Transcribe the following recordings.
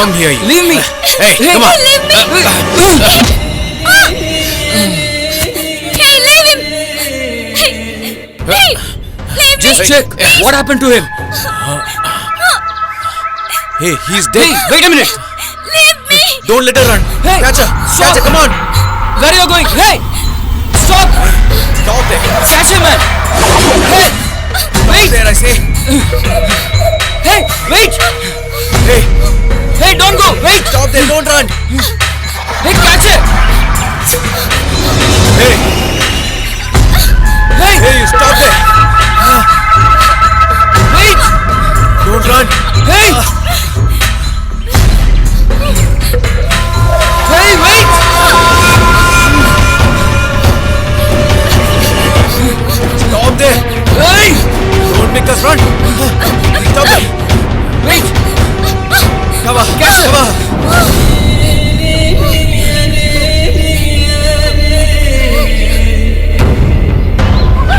Come here, you. Leave me. Hey, come on. Leave me. Hey, leave him. Hey, leave me. Just check. What happened to him? Hey, he's dead. Hey, wait a minute. Leave me. Don't let her run. Hey, Catch her. stop. Catch her, come on. Where are you going? Hey, stop. Stop there. Catch him, man. Hey, wait. There, I say. Hey, wait. Hey, Hey, don't go. Wait. stop there. Don't run. Hey, catch it. Hey, Hey, hey, you stop there. wait. Don't run. Hey. Hey, wait. Stop there. Hey, Don't make us run. Stop there. wait. Come on. Catch her. Come on.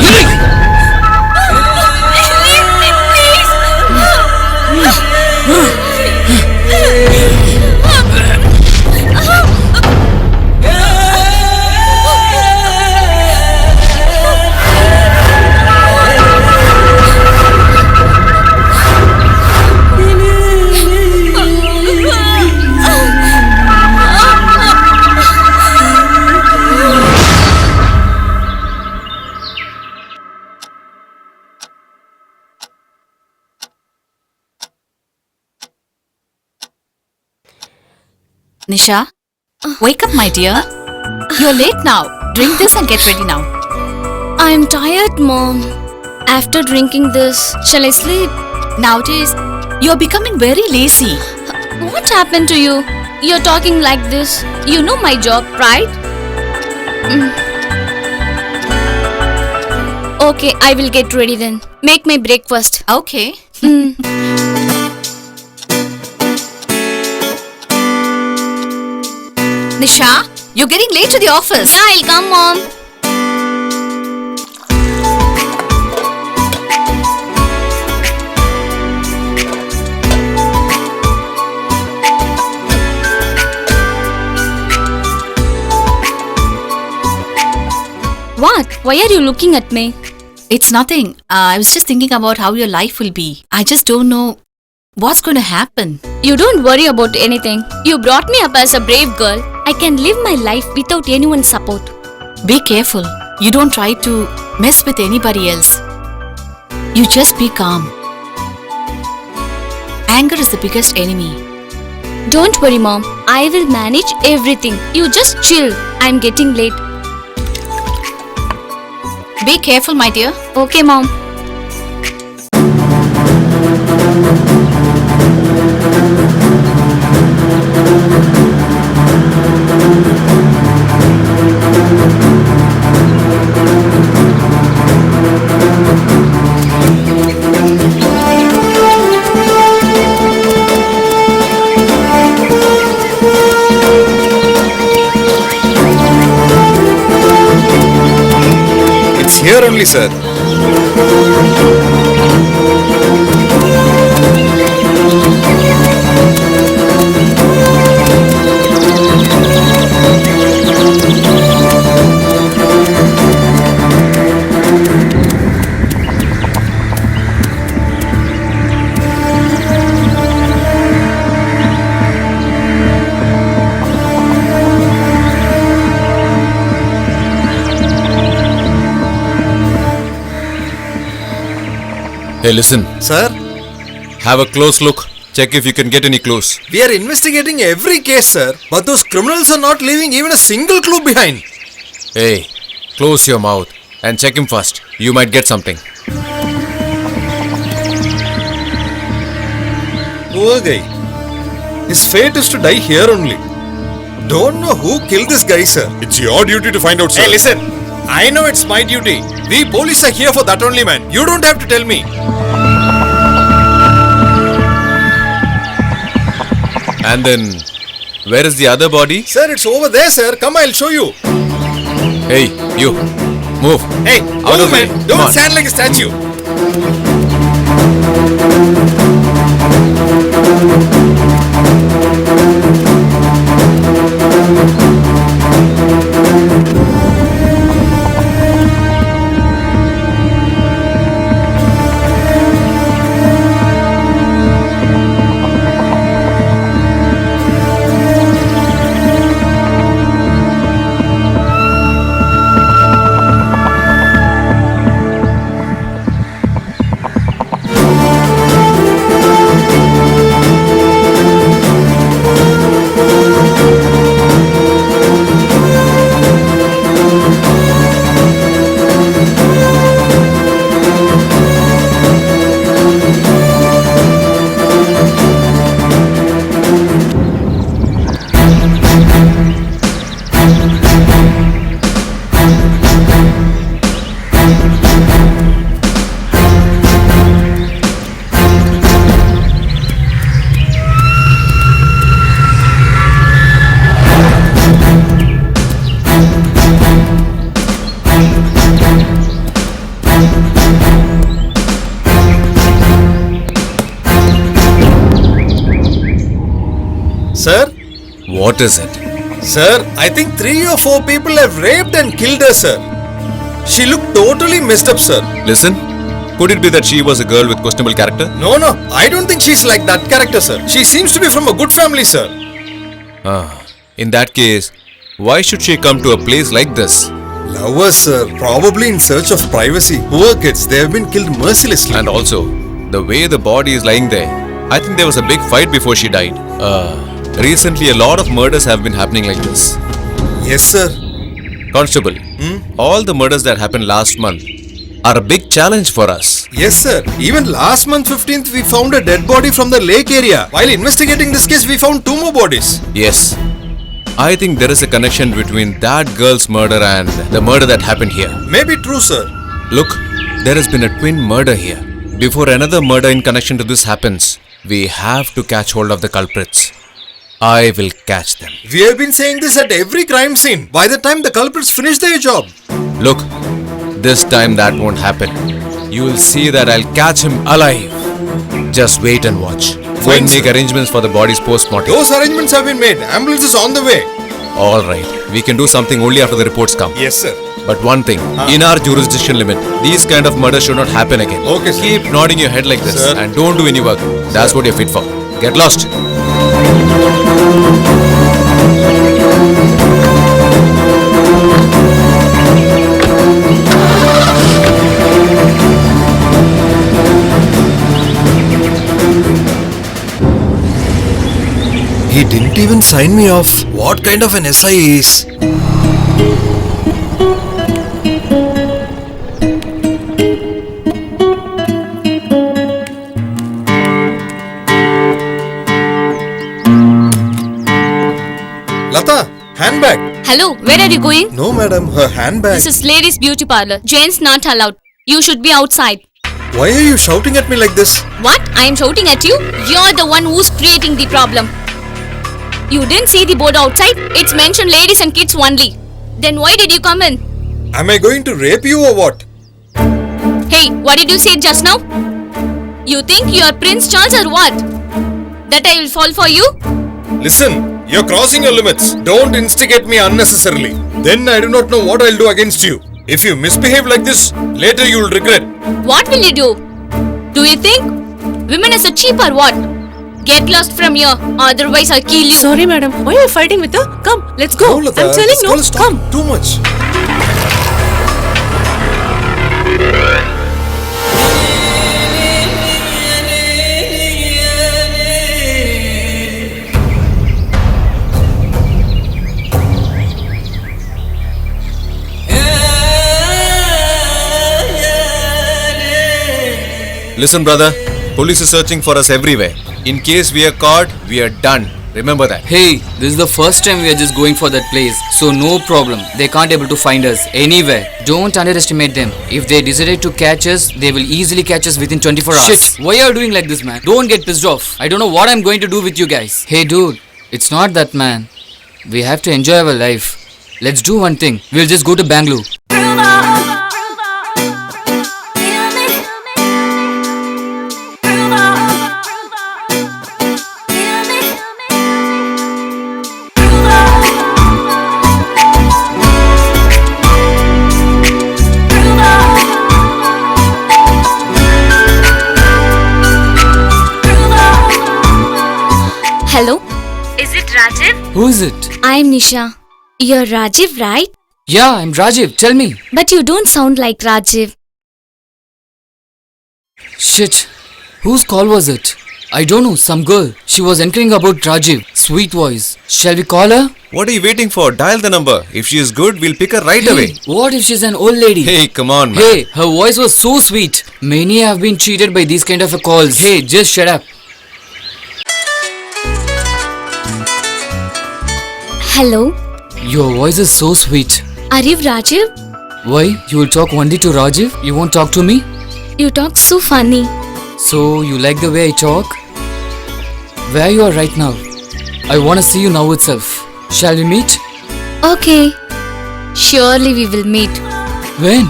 Hey. Leave me, please. Nisha, wake up, my dear. You're late now. Drink this and get ready now. I'm tired, Mom. After drinking this, shall I sleep? Nowadays, you're becoming very lazy. What happened to you? You're talking like this. You know my job, right? Okay, I will get ready then. Make my breakfast. Okay. Nisha, you're getting late to the office. Yeah, I'll come, Mom. What? Why are you looking at me? It's nothing. I was just thinking about how your life will be. I just don't know what's going to happen. You don't worry about anything. You brought me up as a brave girl. I can live my life without anyone's support. Be careful. You don't try to mess with anybody else. You just be calm. Anger is the biggest enemy. Don't worry, Mom. I will manage everything. You just chill. I'm getting late. Be careful, my dear. Okay, Mom. It's here only, sir. Hey, listen. Sir, Have a close look. Check if you can get any clues. we are investigating every case, sir. But those criminals are not leaving even a single clue behind. Hey, close your mouth and check him first. You might get something. Poor guy. His fate is to die here only. Don't know who killed this guy, sir. It's your duty to find out, sir. Hey, listen. I know it's my duty. We police are here for that only, man. You don't have to tell me. And then, where is the other body? Sir, it's over there, sir. Come, I'll show you. Hey, you. Move. Hey, Out of move, the way. man. Come Don't on. stand like a statue. What is it? Sir, I think 3 or 4 people have raped and killed her, sir. She looked totally messed up, sir. Listen, could it be that she was a girl with questionable character? No, I don't think she's like that character, sir. She seems to be from a good family, sir. In that case, why should she come to a place like this? Lovers, sir, probably in search of privacy. Poor kids, they have been killed mercilessly. And also, the way the body is lying there, I think there was a big fight before she died. Recently, a lot of murders have been happening like this. Yes, sir. Constable, all the murders that happened last month are a big challenge for us. Yes, sir. Even last month 15th, we found a dead body from the lake area. While investigating this case, we found 2 more bodies. Yes. I think there is a connection between that girl's murder and the murder that happened here. Maybe true, sir. Look, there has been a twin murder here. Before another murder in connection to this happens, we have to catch hold of the culprits. I will catch them. We have been saying this at every crime scene. By the time the culprits finish their job. Look, this time that won't happen. You will see that I'll catch him alive. Just wait and watch. Go Fine, and make sir. arrangements for the body's post-mortem. Those arrangements have been made. Ambulance is on the way. Alright, we can do something only after the reports come. Yes, sir. But one thing, in our jurisdiction limit, these kind of murders should not happen again. Okay, sir. Keep nodding your head like this Sir. and don't do any work. That's what you're fit for. Get lost. He didn't even sign me off. What kind of an SI he is? Lata, handbag. Hello, where are you going? No, madam, her handbag. This is ladies' beauty parlor. Gents not allowed. You should be outside. Why are you shouting at me like this? What? I am shouting at you? You're the one who's creating the problem. You didn't see the board outside? It's mentioned ladies and kids only. Then why did you come in? Am I going to rape you or what? Hey, what did you say just now? You think you're Prince Charles or what? That I will fall for you? Listen, you're crossing your limits. Don't instigate me unnecessarily. Then I do not know what I'll do against you. If you misbehave like this, later you'll regret. What will you do? Do you think women is a cheap or what? Get lost from here, otherwise I'll kill you. Sorry, madam. Why are you fighting with her? Come, let's go. No, Lata, I'm telling this you. girl is talking Come. too much. Listen, brother. Police is searching for us everywhere. In case we are caught, we are done. Remember that. Hey, this is the first time we are just going for that place, so no problem. They can't able to find us anywhere. Don't underestimate them. If they decided to catch us, they will easily catch us within 24 hours. Shit, why are you doing like this, man? Don't get pissed off. I don't know what I'm going to do with you guys. Hey, dude, it's not that, man. We have to enjoy our life. Let's do one thing. We'll just go to Bangalore. Hello? Is it Rajiv? Who is it? I'm Nisha. You're Rajiv, right? Yeah, I'm Rajiv. Tell me. But you don't sound like Rajiv. Shit. Whose call was it? I don't know. Some girl. She was inquiring about Rajiv. Sweet voice. Shall we call her? What are you waiting for? Dial the number. If she is good, we'll pick her right away. Hey, what if she's an old lady? Hey, come on, man. Hey, her voice was so sweet. Many have been cheated by these kind of a calls. Hey, just shut up. Hello? Your voice is so sweet. Are you Rajiv? Why? You will talk only to Rajiv? You won't talk to me? You talk so funny. So, you like the way I talk? Where you are right now? I wanna see you now itself. Shall we meet? Okay. Surely we will meet. When?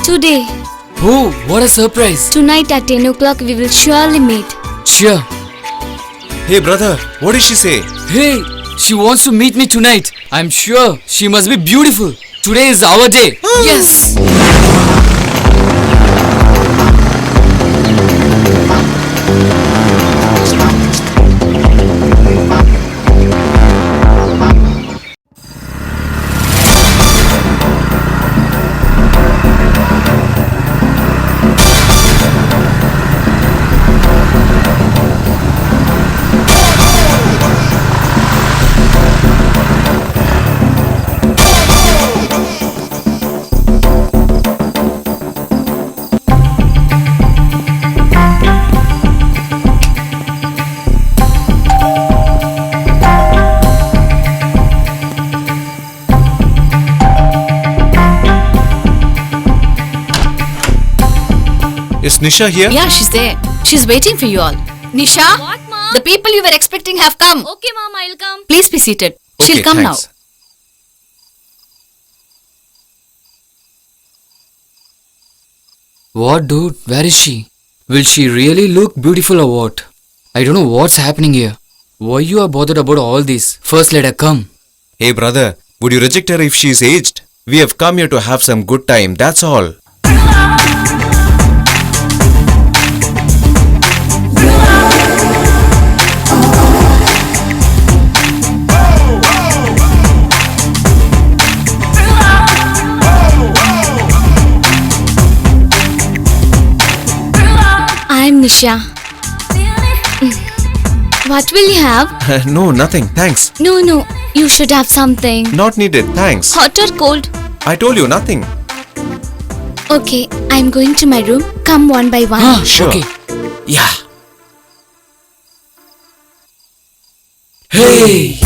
Today. Oh, what a surprise. Tonight at 10 o'clock we will surely meet. Sure. Hey, brother. What did she say? Hey, She wants to meet me tonight. I'm sure she must be beautiful. Today is our day. Yes. Is Nisha here? Yeah, she's there. She's waiting for you all. Nisha, What, Mom? the people you were expecting have come. Okay, Mom, I'll come. Please be seated. She'll Okay, come thanks. now. What, dude? Where is she? Will she really look beautiful or what? I don't know what's happening here. Why you are bothered about all this? First let her come. Hey brother, would you reject her if she's aged? We have come here to have some good time, that's all. I'm Nisha. What will you have? No, nothing, thanks. No, you should have something. Not needed, thanks. Hot or cold? I told you nothing. Okay, I'm going to my room. Come one by one. Sure. Okay. Yeah. Hey!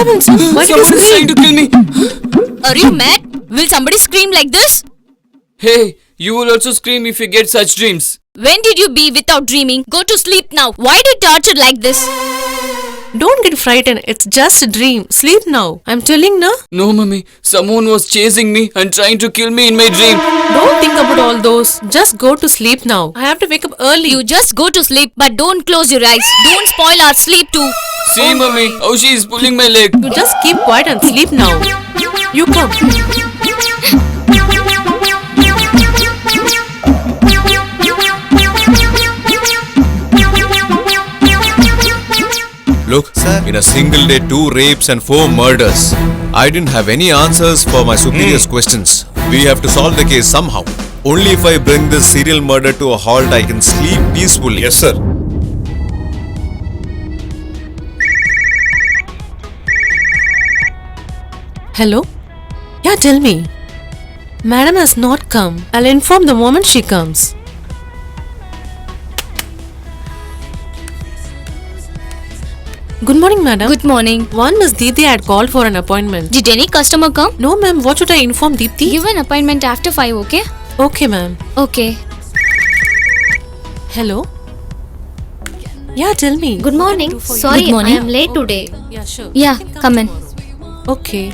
happened, sir? Why did you Someone is trying scream? to kill me. Are you mad? Will somebody scream like this? Hey, you will also scream if you get such dreams. When did you be without dreaming? Go to sleep now. Why do you torture like this? Don't get frightened. It's just a dream. Sleep now. I'm telling now. No, mummy. Someone was chasing me and trying to kill me in my dream. Don't think about all those. Just go to sleep now. I have to wake up early. You just go to sleep, but don't close your eyes. Don't spoil our sleep too. See, mummy, how she is pulling my leg. You just keep quiet and sleep now. You come. Look, sir, in a single day, 2 rapes and 4 murders. I didn't have any answers for my superior's questions. We have to solve the case somehow. Only if I bring this serial murder to a halt, I can sleep peacefully. Yes, sir. Hello? Yeah, tell me. Madam has not come. I'll inform the moment she comes. Good morning, madam. Good morning. One Miss Deepthi had called for an appointment. Did any customer come? No, ma'am. What should I inform Deepthi? Give an appointment after 5, okay? Okay, ma'am. Okay. Hello? Yeah, tell me. Good morning. Sorry, Good morning. I am late today. Yeah, sure. Yeah, come in. Okay.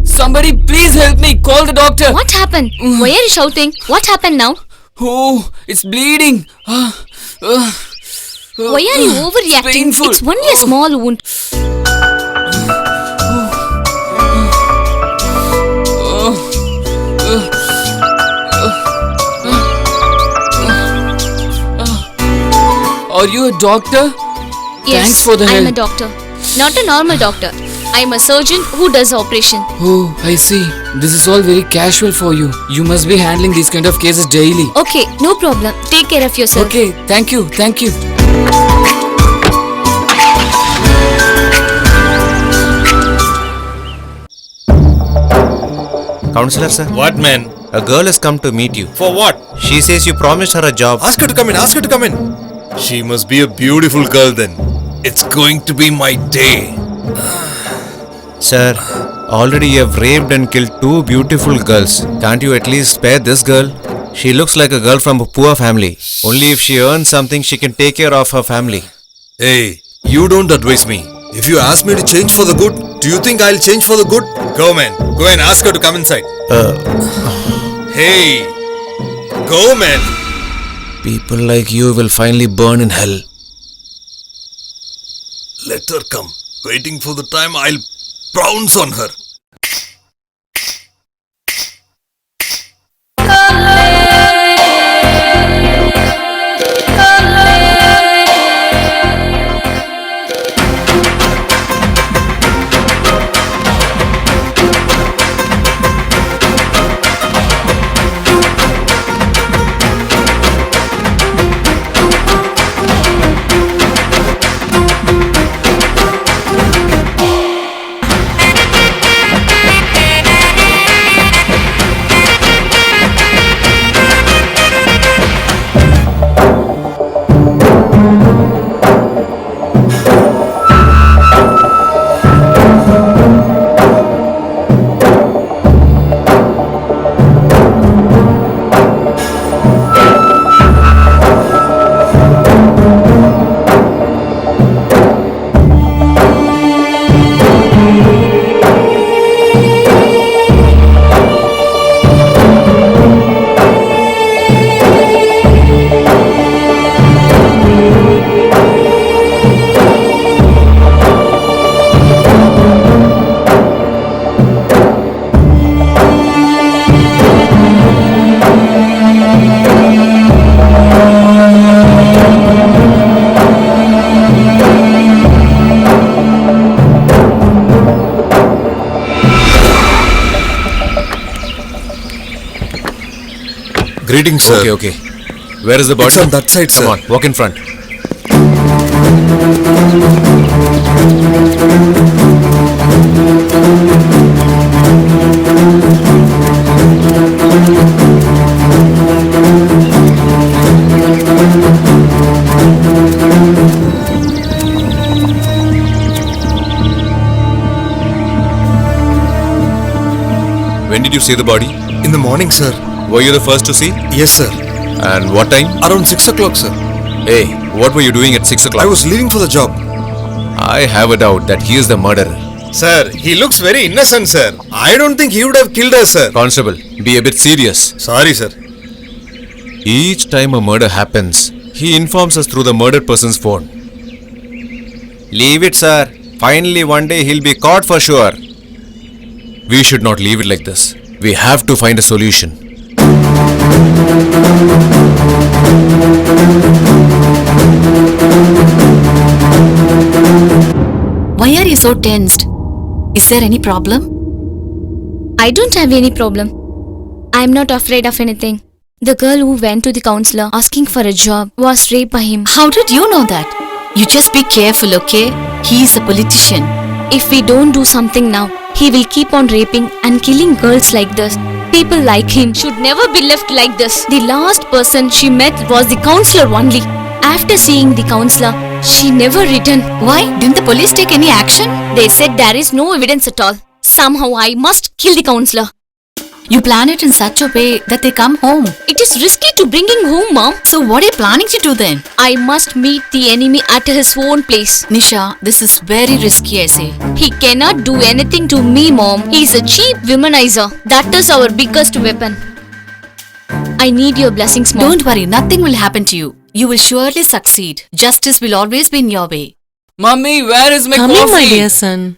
Somebody please help me. Call the doctor. What happened? Why are you shouting? What happened now? Oh, it's bleeding. Why are you overreacting? Painful. It's only a small wound. Are you a doctor? Yes, Thanks for the I'm a help. doctor. Not a normal doctor. I'm a surgeon who does operation. Oh, I see. This is all very casual for you. You must be handling these kind of cases daily. Okay, no problem. Take care of yourself. Okay, thank you, thank you. Counselor, sir, What, man? a girl has come to meet you. For what? She says you promised her a job. Ask her to come in. Ask her to come in. She must be a beautiful girl then. It's going to be my day. Sir, already you have raped and killed 2 beautiful girls. Can't you at least spare this girl? She looks like a girl from a poor family. Only if she earns something, she can take care of her family. Hey, you don't advise me. If you ask me to change for the good, do you think I'll change for the good? Go, man. Go and ask her to come inside. Hey, go, man. People like you will finally burn in hell. Let her come. Waiting for the time I'll pounce on her. Greetings, sir. Okay. Where is the body? It's on that side, sir. Come on, walk in front. did you see the body? In the morning, sir. Were you the first to see? Yes, sir. And what time? Around 6 o'clock, sir. Hey, what were you doing at 6 o'clock? I was leaving for the job. I have a doubt that he is the murderer. Sir, he looks very innocent, sir. I don't think he would have killed us, sir. Constable, be a bit serious. Sorry, sir. Each time a murder happens, he informs us through the murdered person's phone. Leave it, sir. Finally, one day he'll be caught for sure. We should not leave it like this. We have to find a solution. Why are you so tensed? Is there any problem? I don't have any problem. I'm not afraid of anything. The girl who went to the counselor asking for a job was raped by him. How did you know that? You just be careful, okay? He is a politician. If we don't do something now, he will keep on raping and killing girls like this. People like him should never be left like this. The last person she met was the counselor only. After seeing the counselor, she never returned. Why? Didn't the police take any action? They said there is no evidence at all. Somehow I must kill the counselor. You plan it in such a way that they come home. It is risky to bring him home, Mom. So what are you planning to do then? I must meet the enemy at his own place. Nisha, this is very risky, I say. He cannot do anything to me, Mom. He is a cheap womanizer. That is our biggest weapon. I need your blessings, Mom. Don't worry, nothing will happen to you. You will surely succeed. Justice will always be in your way. Mummy, where is my Come coffee? in, my dear son.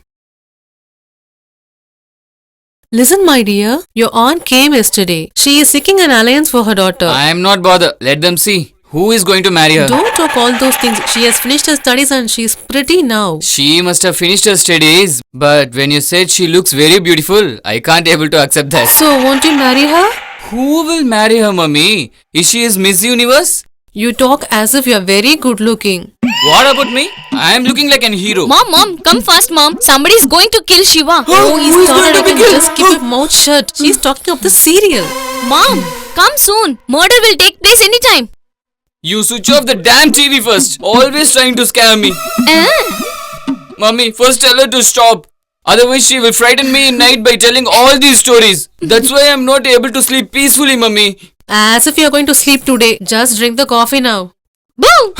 Listen, my dear, your aunt came yesterday. She is seeking an alliance for her daughter. I am not bothered. Let them see. Who is going to marry her? Don't talk all those things. She has finished her studies and she is pretty now. She must have finished her studies, but when you said she looks very beautiful, I can't able to accept that. So, won't you marry her? Who will marry her, Mummy? Is she Miss Universe? You talk as if you are very good looking. What about me? I am looking like an hero. Mom, come fast, Mom. Somebody is going to kill Shiva. Oh, he who is started going to be again. killed? Just keep your mouth shut. She's talking of the serial. Mom, come soon. Murder will take place anytime. You switch off the damn TV first. Always trying to scare me. Mummy, first tell her to stop. Otherwise she will frighten me in night by telling all these stories. That's why I'm not able to sleep peacefully, Mummy. As if you are going to sleep today. Just drink the coffee now. Boo!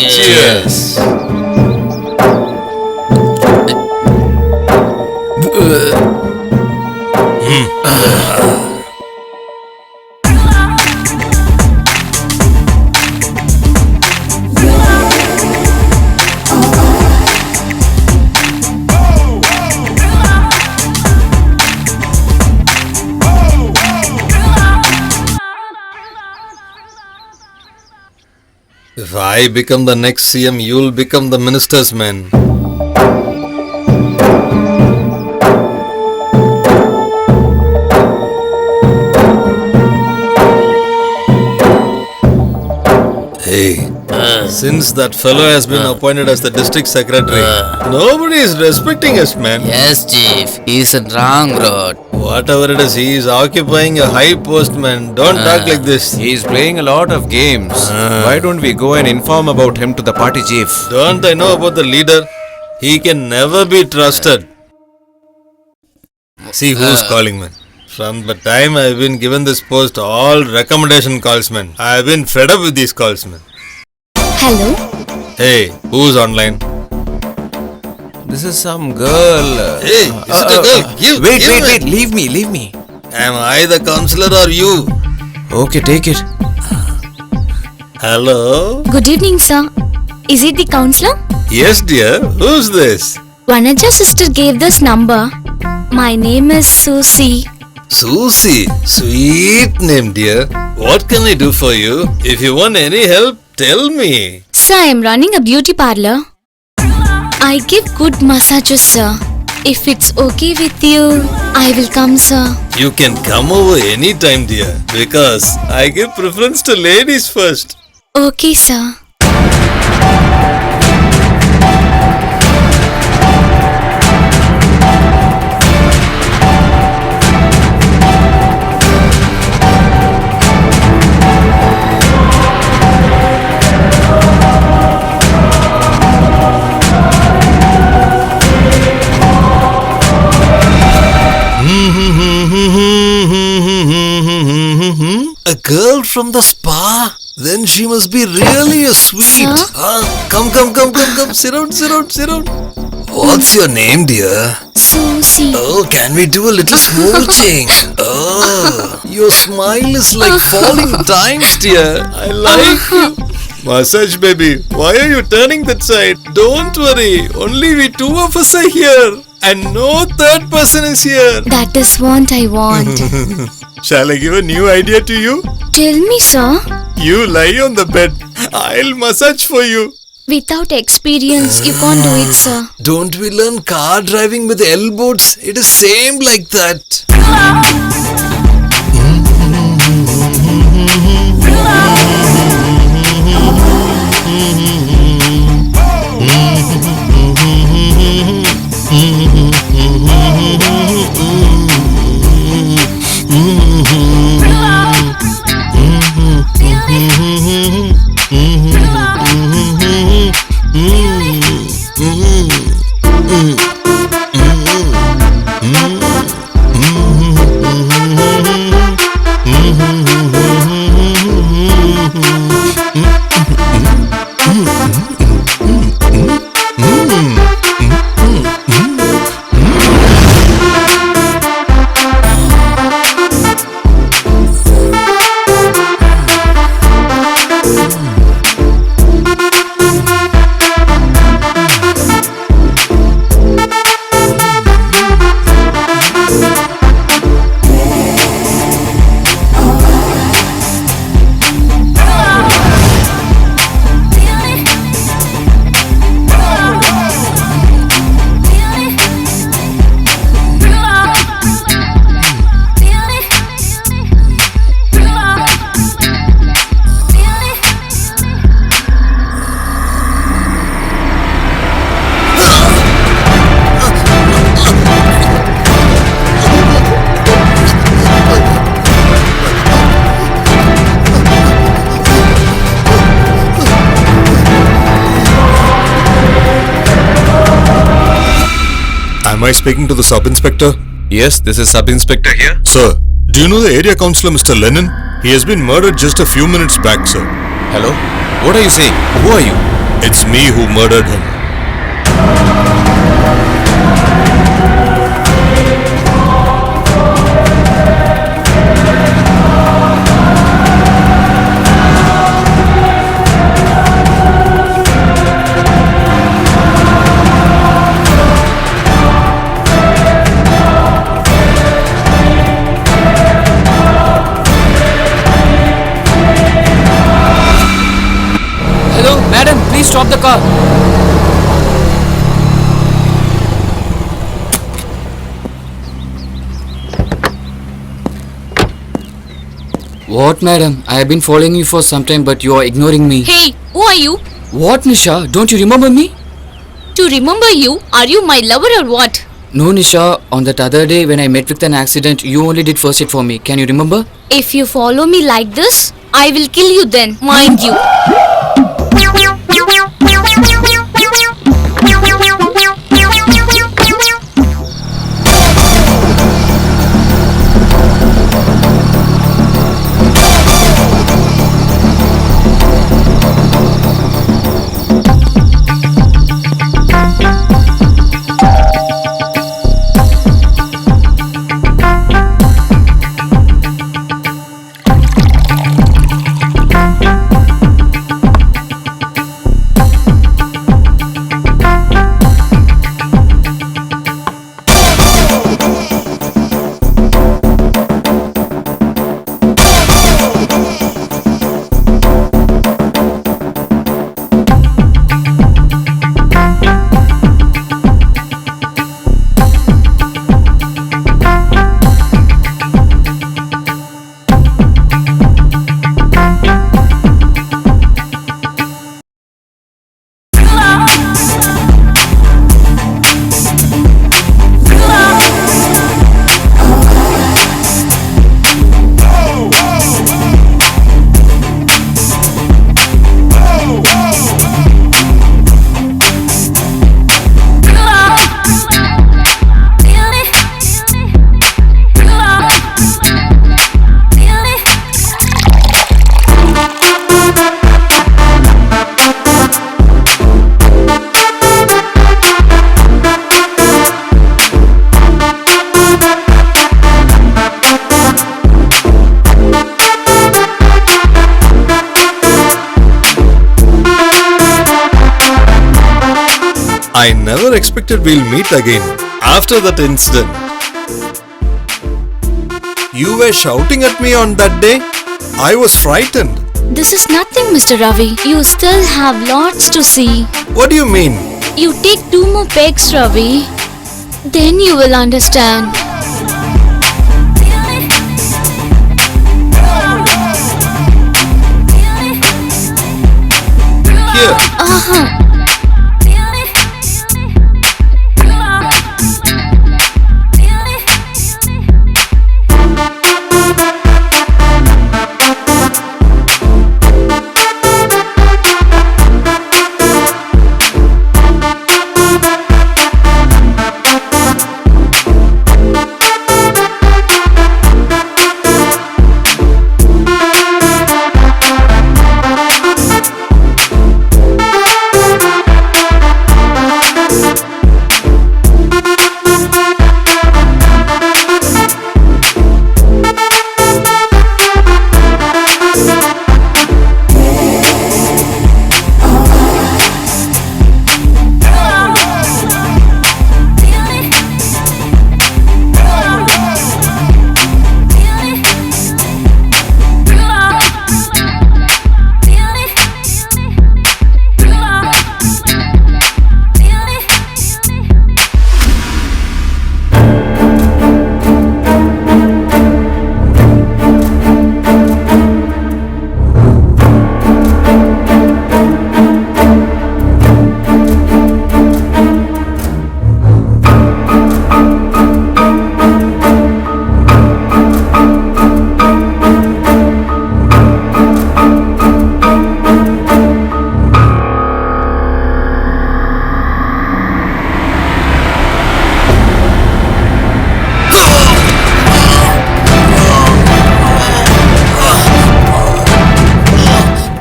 Cheers. If I become the next CM, you'll become the minister's man. Hey, since that fellow has been appointed as the district secretary, nobody is respecting us, man. Yes, Chief. He's in wrong road. Whatever it is, he is occupying a high post, man. Don't talk like this. He's playing a lot of games. Why don't we go and inform about him to the party chief? Don't I know about the leader? He can never be trusted. See who's calling, man. From the time I've been given this post, all recommendation calls, man. I've been fed up with these calls, man. Hello? Hey, who's online? This is some girl. Hey, is it a girl? Give, Wait, give wait, it. wait. Leave me, leave me. Am I the counselor or you? Okay, take it. Hello? Good evening, sir. Is it the counselor? Yes, dear. Who's this? Vanaja sister gave this number. My name is Susie. Susie. Sweet name, dear. What can I do for you? If you want any help, tell me. Sir, I am running a beauty parlor. I give good massages, sir. If it's okay with you, I will come, sir. You can come over anytime, dear. Because I give preference to ladies first. Okay, sir. from the spa? Then she must be really a sweet. Sir? Come. Sit down. What's your name, dear? Susie. Oh, can we do a little smooching? Oh, your smile is like falling dimes, dear. I like you. Massage baby, why are you turning that side? Don't worry, only we two of us are here. And no third person is here. That is what I want. Shall I give a new idea to you? Tell me, sir. You lie on the bed. I'll massage for you. Without experience, you can't do it, sir. Don't we learn car driving with elbows? It is same like that. Am I speaking to the sub-inspector? Yes, this is Sub-Inspector here. Sir, do you know the area councillor Mr. Lennon? He has been murdered just a few minutes back, sir. Hello? What are you saying? Who are you? It's me who murdered him. Hello, madam, please stop the car. What, madam? I have been following you for some time, but you are ignoring me. Hey, who are you? What, Nisha? Don't you remember me? To remember you, are you my lover or what? No, Nisha. On that other day when I met with an accident, you only did first aid for me. Can you remember? If you follow me like this, I will kill you then, mind you. I never expected we'll meet again after that incident. You were shouting at me on that day. I was frightened. This is nothing, Mr. Ravi. You still have lots to see. What do you mean? You take 2 more pegs, Ravi. Then you will understand. Here. Uh-huh.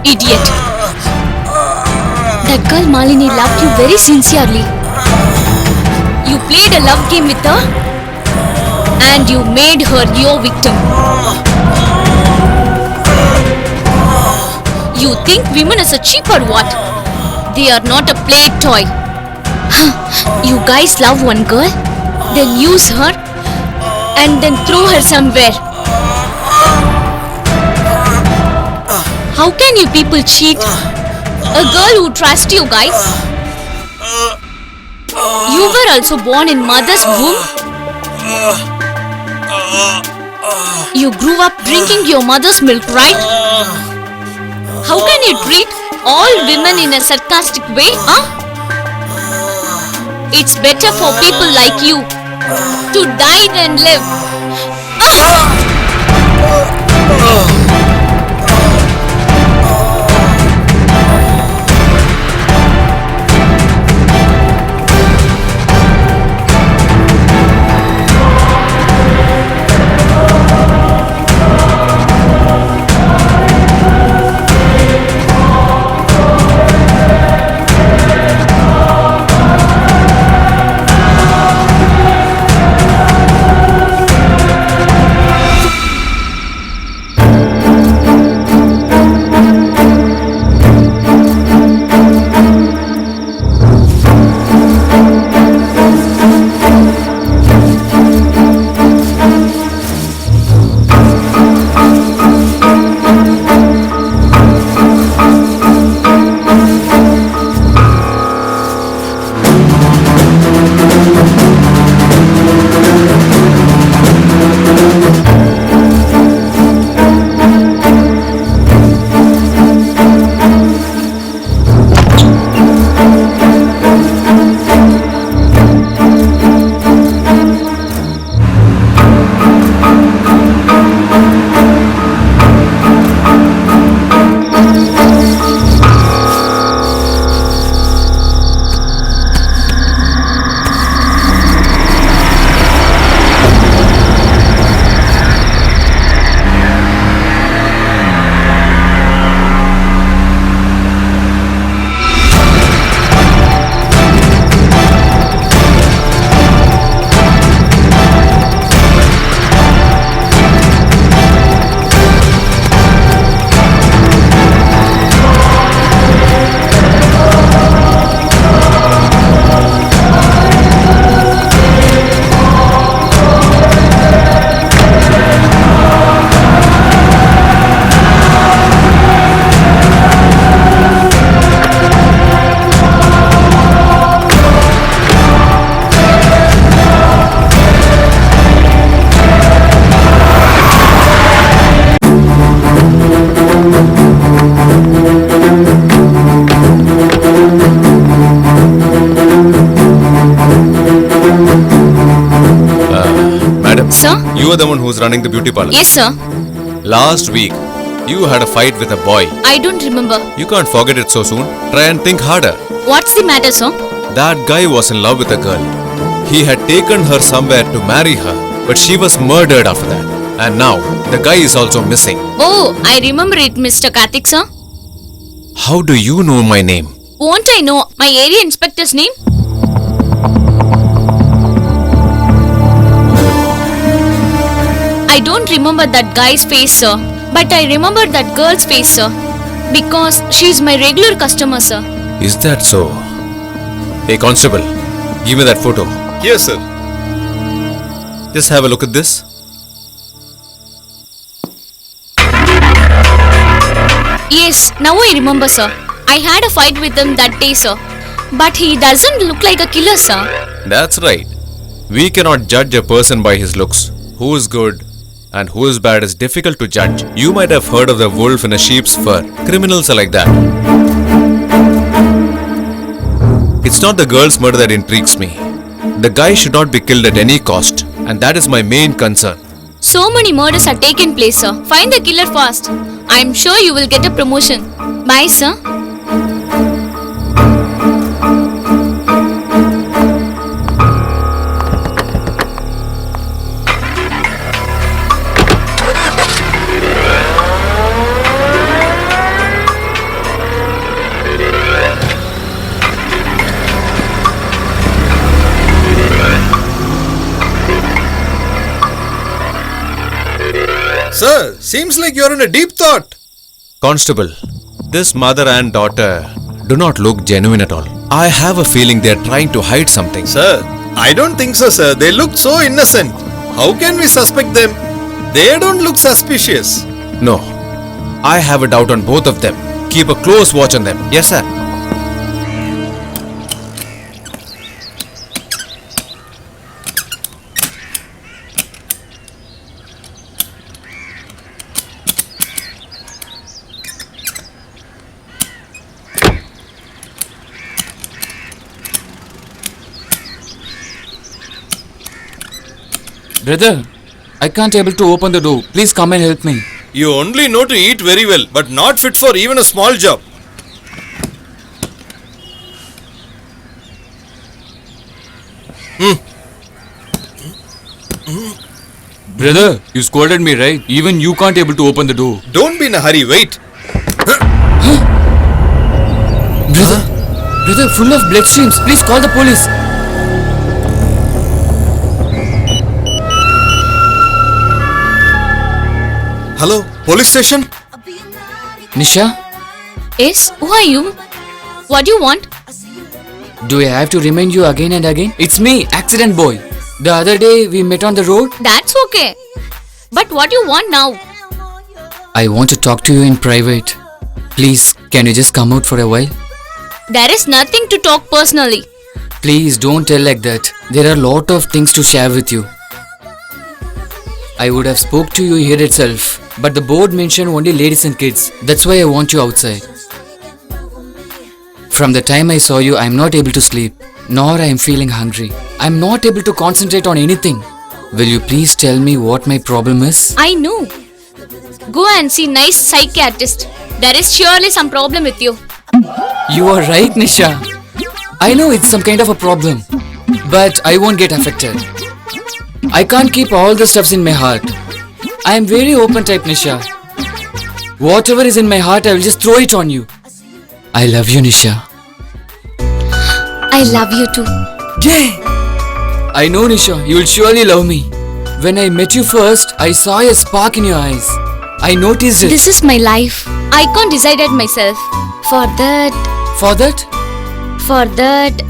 Idiot. That girl Malini loved you very sincerely. You played a love game with her and you made her your victim. You think women is a cheap or what? They are not a play toy. You guys love one girl, then use her and then throw her somewhere. How can you people cheat? A girl who trusts you guys. You were also born in mother's womb. You grew up drinking your mother's milk, right? How can you treat all women in a sarcastic way, huh? It's better for people like you to die than live. You are the one who's running the beauty parlor. Yes, sir. Last week, you had a fight with a boy. I don't remember. You can't forget it so soon. Try and think harder. What's the matter, sir? That guy was in love with a girl. He had taken her somewhere to marry her, but she was murdered after that. And now, the guy is also missing. Oh, I remember it, Mr. Karthik, sir. How do you know my name? Won't I know my area inspector's name? I don't remember that guy's face, sir. But I remember that girl's face, sir. Because she's my regular customer, sir. Is that so? Hey, constable, give me that photo. Yes, sir. Just have a look at this. Yes, now I remember, sir. I had a fight with him that day, sir. But he doesn't look like a killer, sir. That's right. We cannot judge a person by his looks. Who is good and who is bad is difficult to judge. You might have heard of the wolf in a sheep's fur. Criminals are like that. It's not the girl's murder that intrigues me. The guy should not be killed at any cost, and that is my main concern. So many murders are taken place, sir. Find the killer fast. I'm sure you will get a promotion. Bye, sir. Sir, seems like you're in a deep thought. Constable, this mother and daughter do not look genuine at all. I have a feeling they're trying to hide something. Sir, I don't think so, sir. They look so innocent. How can we suspect them? They don't look suspicious. No, I have a doubt on both of them. Keep a close watch on them. Yes, sir. Brother, I can't able to open the door. Please come and help me. You only know to eat very well, but not fit for even a small job. Brother, you scolded me, right? Even you can't able to open the door. Don't be in a hurry, wait. Brother, full of blood streams. Please call the police. Hello, police station? Nisha, Yes, who are you? What do you want? do I have to remind you again and again? It's me, accident boy. The other day we met on the road. That's okay. But what do you want now? I want to talk to you in private. Please, can you just come out for a while? There is nothing to talk personally. Please don't tell like that. There are a lot of things to share with you. I would have spoke to you here itself, but the board mentioned only ladies and kids. That's why I want you outside. From the time I saw you, I'm not able to sleep, nor I am feeling hungry. I'm not able to concentrate on anything. Will you please tell me what my problem is? I know. Go and see nice psychiatrist. There is surely some problem with you. You are right, Nisha. I know it's some kind of a problem, but I won't get affected. I can't keep all the stuffs in my heart. I am very open type, Nisha. Whatever is in my heart, I will just throw it on you. I love you, Nisha. I love you too. Yay! I know, Nisha, you will surely love me. When I met you first, I saw a spark in your eyes. I noticed it. This is my life. I can't decide it myself. For that, For that,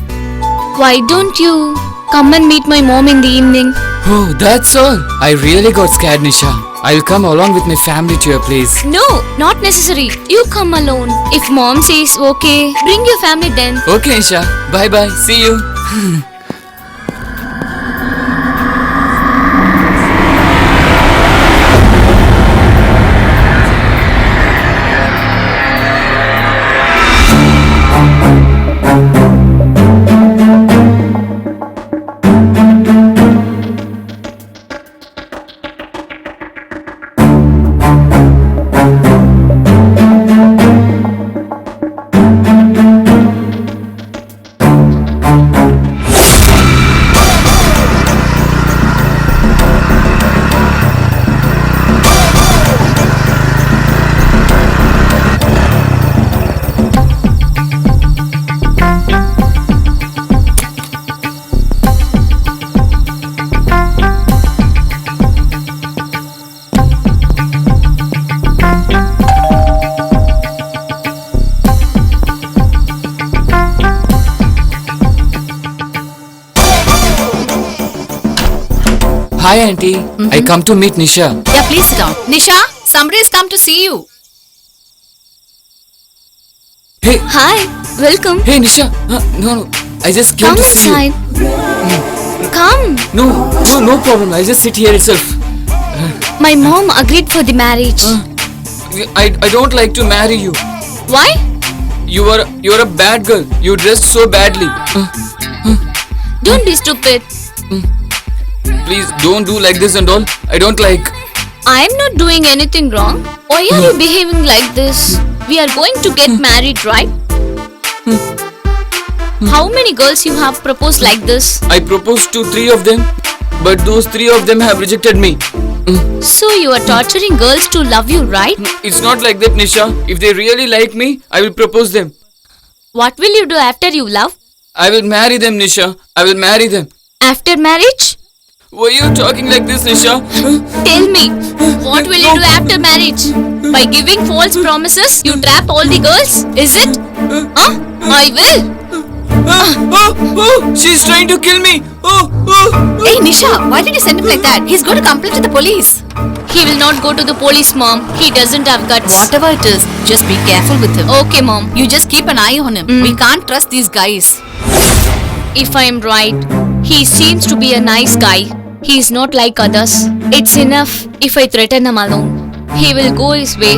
why don't you come and meet my mom in the evening? oh, that's all. I really got scared, Nisha. I'll come along with my family to your place. No, not necessary. You come alone. If mom says okay, bring your family then. Okay, Nisha. Bye bye. See you. Hi, auntie. I come to meet Nisha. Yeah, please sit down. Nisha, somebody has come to see you. Hey, Hi, welcome. hey, Nisha. No. I just came Come to see you. inside. Come. No problem. I'll just sit here itself. My mom agreed for the marriage. I don't like to marry you. Why? You're a bad girl. You dressed so badly. Don't be stupid. Please don't do like this and all. I don't like. I'm not doing anything wrong. Why are you behaving like this? We are going to get married, right? How many girls you have proposed like this? I proposed to 3 of them, but those 3 of them have rejected me. So you are torturing girls to love you, right? It's not like that, Nisha. If they really like me, I will propose them. What will you do after you love? I will marry them, Nisha. I will marry them. After marriage? Why are you talking like this, Nisha? Tell me, what will you do after marriage? By giving false promises, you trap all the girls? Is it? I will. She's trying to kill me. Hey, Nisha, why did you send him like that? He's going to complain to the police. He will not go to the police, mom. He doesn't have guts. Whatever it is, just be careful with him. Okay, mom. You just keep an eye on him. We can't trust these guys. If I am right, he seems to be a nice guy. He is not like others. It's enough if I threaten him alone. He will go his way.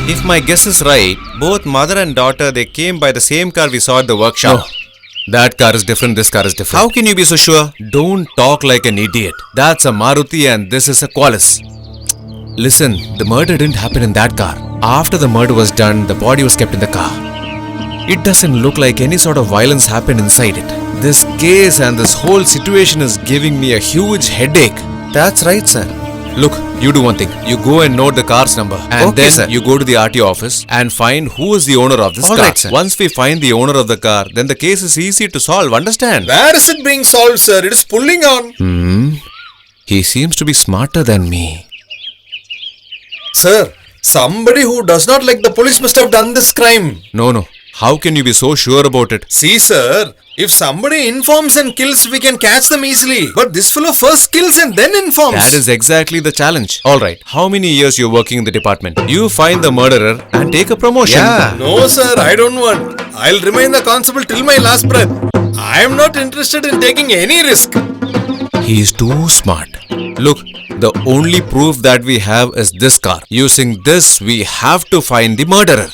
If my guess is right, both mother and daughter, they came by the same car we saw at the workshop. That car is different, this car is different. How can you be so sure? Don't talk like an idiot. That's a Maruti and this is a Qualis. Listen, the murder didn't happen in that car. After the murder was done, the body was kept in the car. It doesn't look like any sort of violence happened inside it. This case and this whole situation is giving me a huge headache. That's right, sir. Look, you do one thing. You go and note the car's number. And Okay, then sir. you go to the RTO office and find who is the owner of this All car. right, sir. Once we find the owner of the car, then the case is easy to solve. Understand? Where is it being solved, sir? It is pulling on. He seems to be smarter than me. Sir, somebody who does not like the police must have done this crime. No. How can you be so sure about it? See, sir, if somebody informs and kills, we can catch them easily. But this fellow first kills and then informs. That is exactly the challenge. Alright, how many years you're working in the department? You find the murderer and take a promotion. Yeah. No, sir, I don't want. I'll remain the constable till my last breath. I am not interested in taking any risk. He is too smart. Look, the only proof that we have is this car. Using this, we have to find the murderer.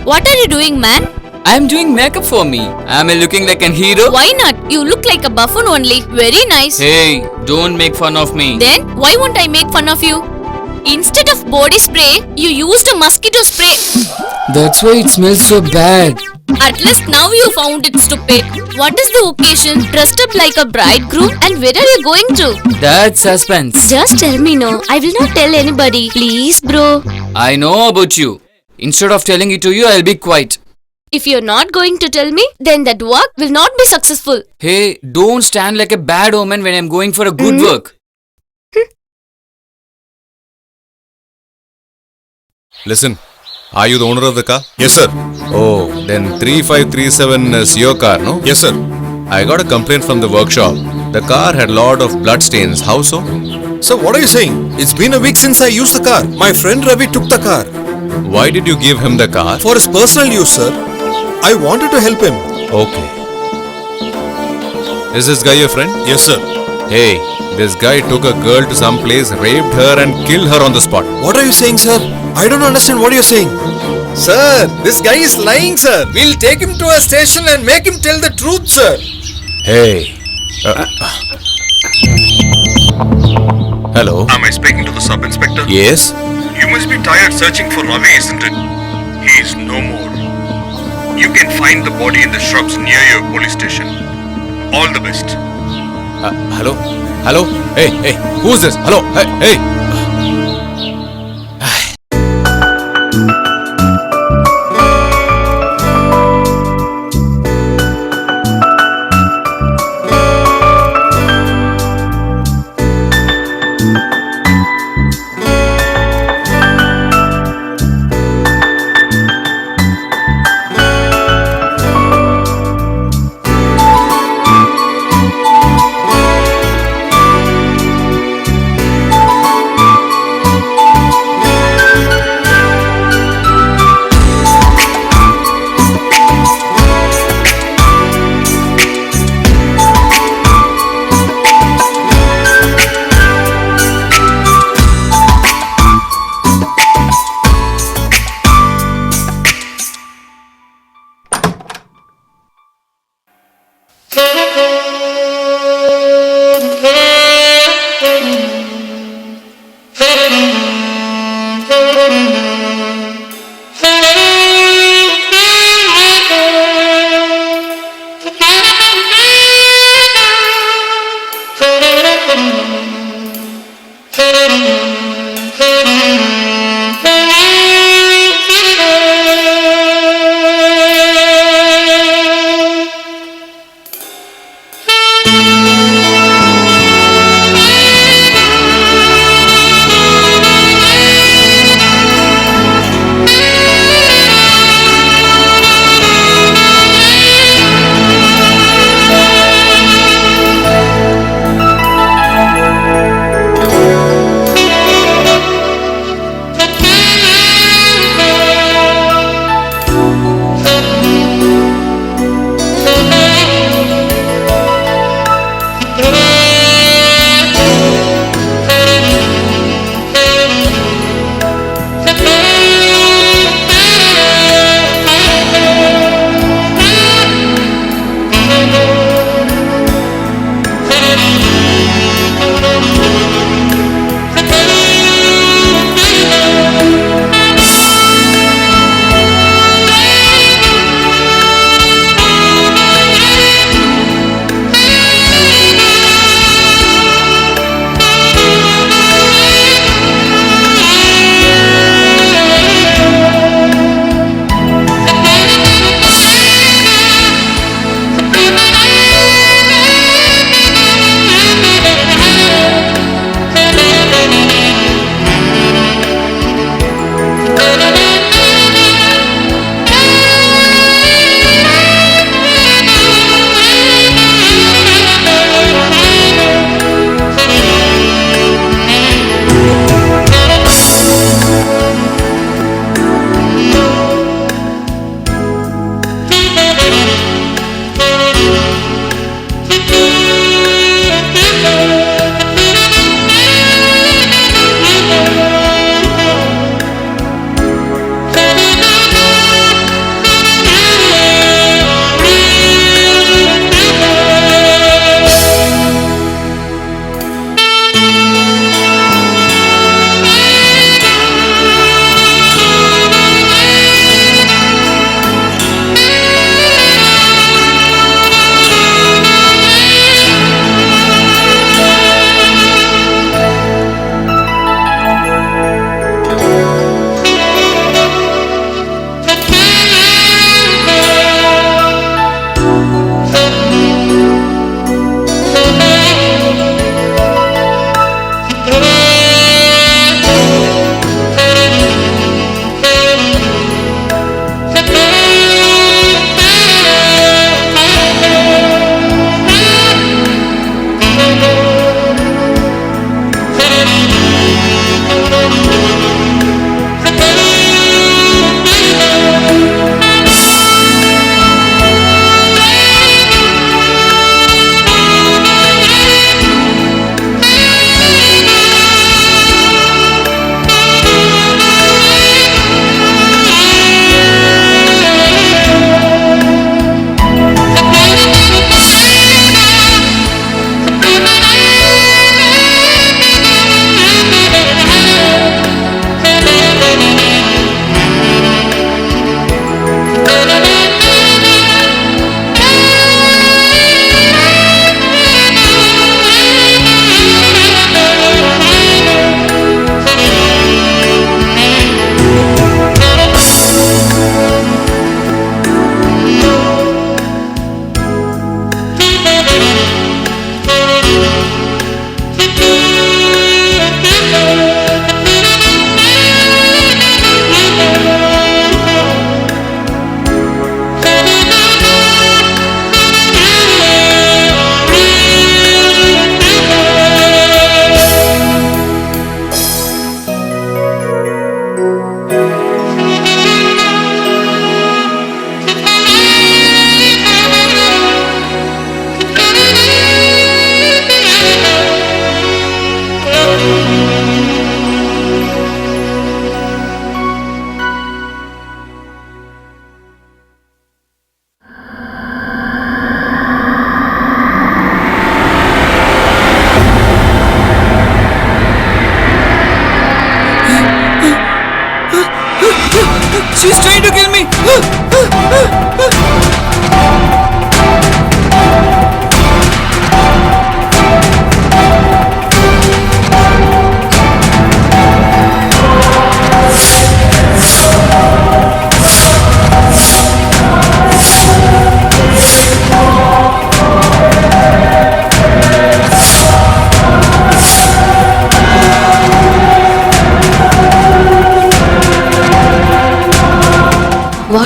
What are you doing, man? I'm doing makeup for me. Am I looking like an hero? Why not? You look like a buffoon only. Very nice. Hey, don't make fun of me. Then, why won't I make fun of you? Instead of body spray, you used a mosquito spray. That's why it smells so bad. At least now you found it stupid. What is the occasion? Dressed up like a bridegroom? And where are you going to? That's suspense. Just tell me no. I will not tell anybody. Please, bro. I know about you. Instead of telling it to you, I'll be quiet. If you're not going to tell me, then that work will not be successful. Hey, don't stand like a bad omen when I'm going for a good work. Listen, are you the owner of the car? Yes, sir. Oh, then 3537 is your car, no? Yes, sir. I got a complaint from the workshop. The car had lot of blood stains. How so? So what are you saying? It's been a week since I used the car. My friend Ravi took the car. Why did you give him the car? For his personal use, sir. I wanted to help him. Okay. Is this guy your friend? Yes, sir. Hey, this guy took a girl to some place, raped her and killed her on the spot. What are you saying, sir? I don't understand what you're saying. Sir, this guy is lying, sir. We'll take him to a station and make him tell the truth, sir. Hey. Hello? Am I speaking to the sub-inspector? Yes? You must be tired searching for Ravi, isn't it? He is no more. You can find the body in the shrubs near your police station. All the best. Hello? Hello? Hey, who's this? Hello? Hey!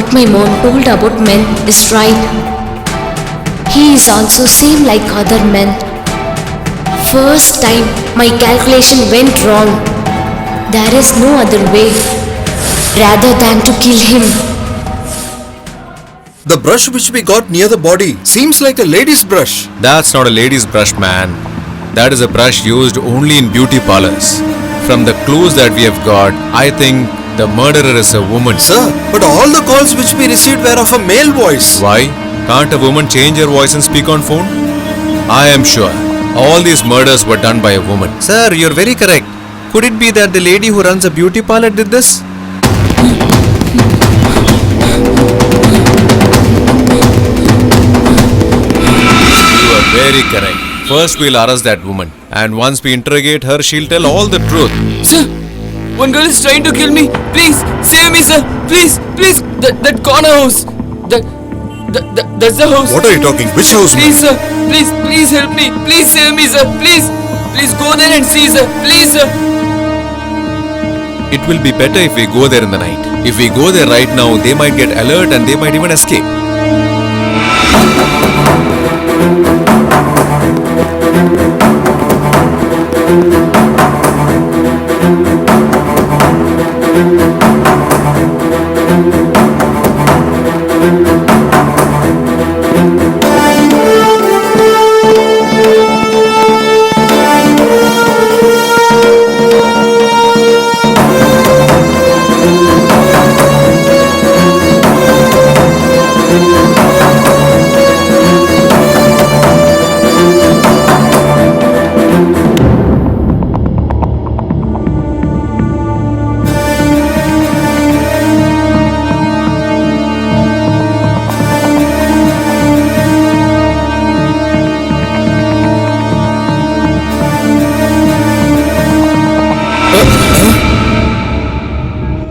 what my mom told about men is right. He is also same like other men. First time my calculation went wrong. There is no other way rather than to kill him. The brush which we got near the body seems like a lady's brush. That's not a lady's brush, man. That is a brush used only in beauty parlors. From the clues that we have got, I think the murderer is a woman. Sir, but all the calls which we received were of a male voice. Why? Can't a woman change her voice and speak on phone? I am sure all these murders were done by a woman. Sir, you're very correct. Could it be that the lady who runs a beauty parlor did this? You are very correct. First we'll arrest that woman, and once we interrogate her, she'll tell all the truth. Sir, one girl is trying to kill me. Please, save me, sir. Please, please. That corner house. That's the house. What are you talking? Which house? Please, sir. Please help me. Please save me, sir. Please go there and see, sir. Please, sir. It will be better if we go there in the night. If we go there right now, they might get alert and they might even escape.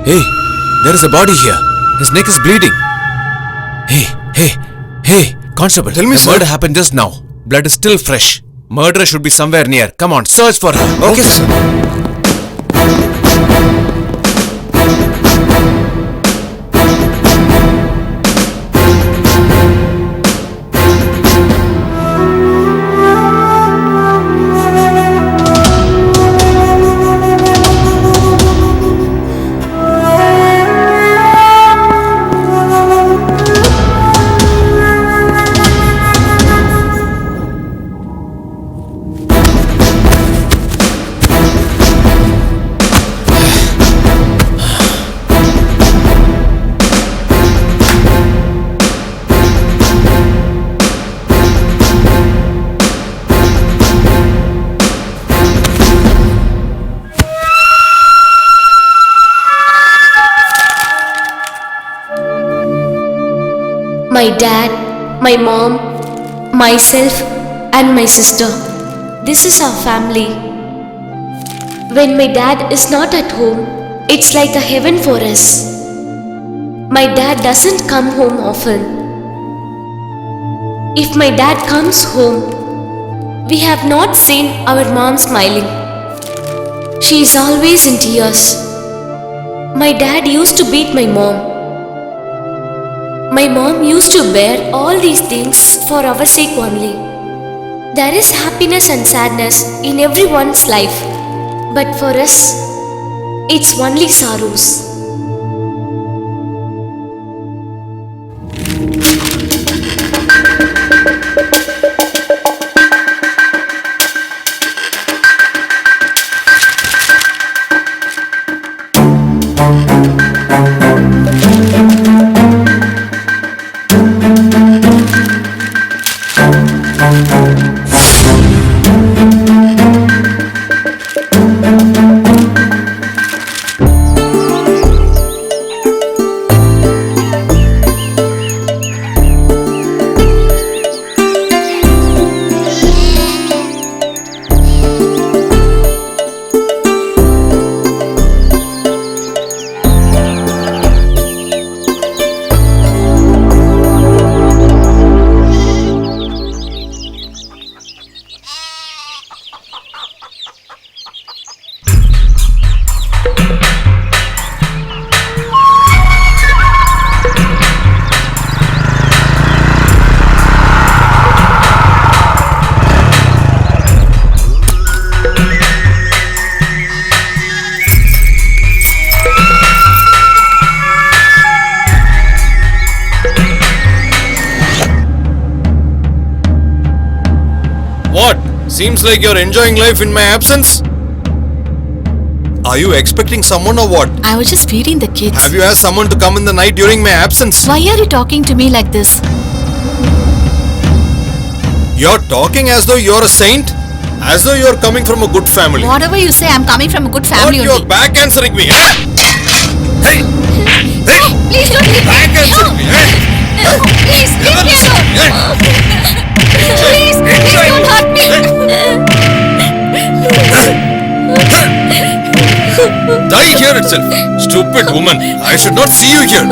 Hey, there is a body here. His neck is bleeding. Hey, Constable. Tell me, the sir. murder happened just now. Blood is still fresh. Murderer should be somewhere near. Come on, search for her. Okay, sir. My dad, my mom, myself and my sister. This is our family. When my dad is not at home, it's like a heaven for us. My dad doesn't come home often. If my dad comes home, we have not seen our mom smiling. She is always in tears. My dad used to beat my mom. My mom used to bear all these things for our sake only. There is happiness and sadness in everyone's life, but for us, it's only sorrows. Seems like you're enjoying life in my absence. Are you expecting someone or what? I was just feeding the kids. Have you asked someone to come in the night during my absence? Why are you talking to me like this? You're talking as though you're a saint? As though you're coming from a good family. Whatever you say, I'm coming from a good What, family you're only. back answering me, eh? Hey! Hey! Please don't leave Back me. answering me, eh? Please, leave me alone. Please, please don't hurt me. Die here itself. Stupid woman. I should not see you here.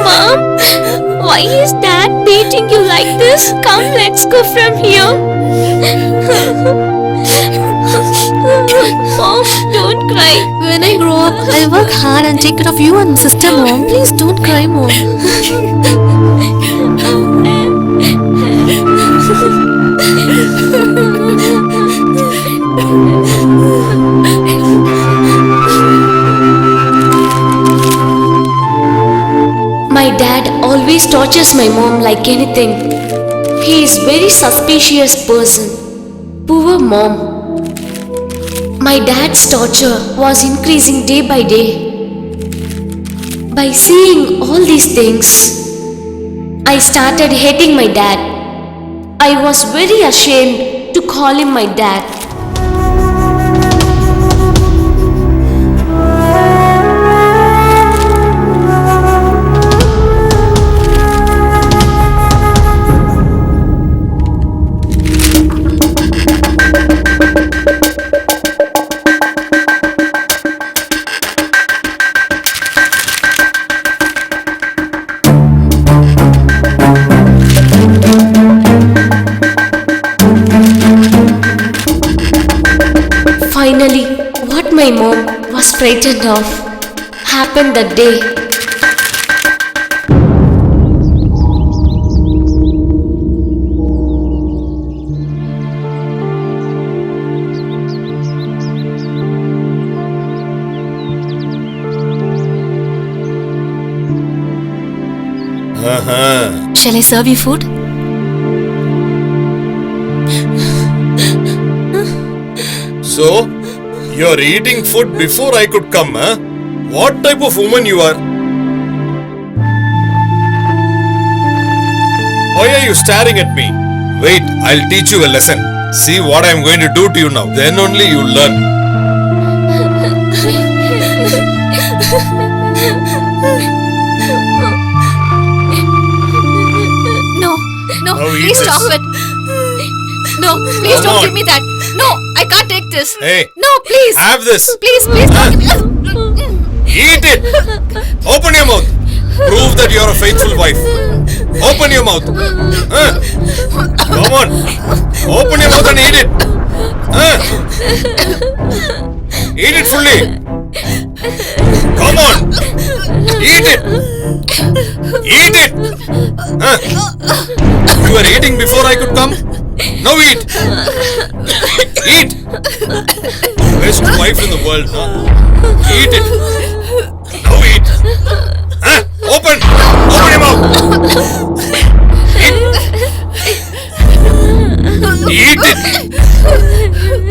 Mom, why is Dad beating you like this? Come, let's go from here. Mom, don't cry. When I grow up, I'll work hard and take care of you and sister, Mom. Please don't cry, Mom. My dad always tortures my mom like anything. He is very suspicious person. Poor mom. My dad's torture was increasing day by day. By seeing all these things, I started hating my dad. I was very ashamed to call him my dad. Finally, what my mom was frightened of happened that day. Shall I serve you food? So, you're eating food before I could come, huh? What type of woman you are? Why are you staring at me? Wait, I'll teach you a lesson. See what I'm going to do to you now. Then only you'll learn. No, Now eat please this. stop it. No, please Come don't on. give me that. No, I can't take this. Hey, No, please. have this. Please, please don't give me. Eat it. Open your mouth. Prove that you're a faithful wife. Open your mouth. Come on. Open your mouth and eat it. Eat it fully. Come on. Eat it. Eat it. You were eating before I could come. Now eat. Eat. Best wife in the world, huh? Eat it. Now eat. Open. Open your mouth. Eat. Eat it.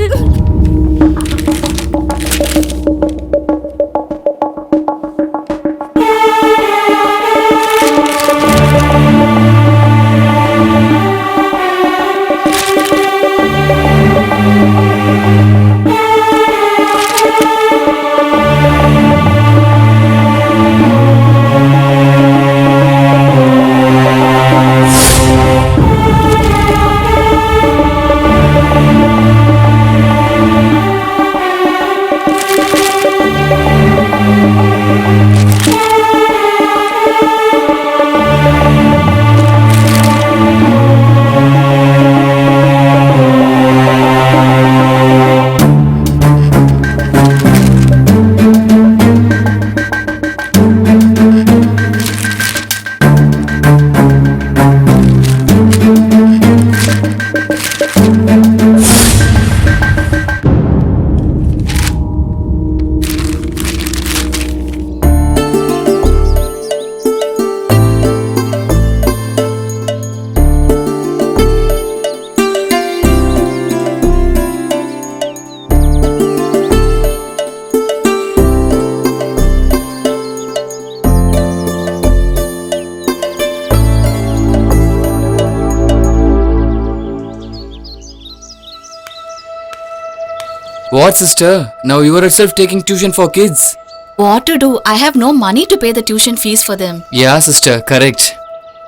What, sister? Now you are itself taking tuition for kids. What to do? I have no money to pay the tuition fees for them. Yeah, sister, correct.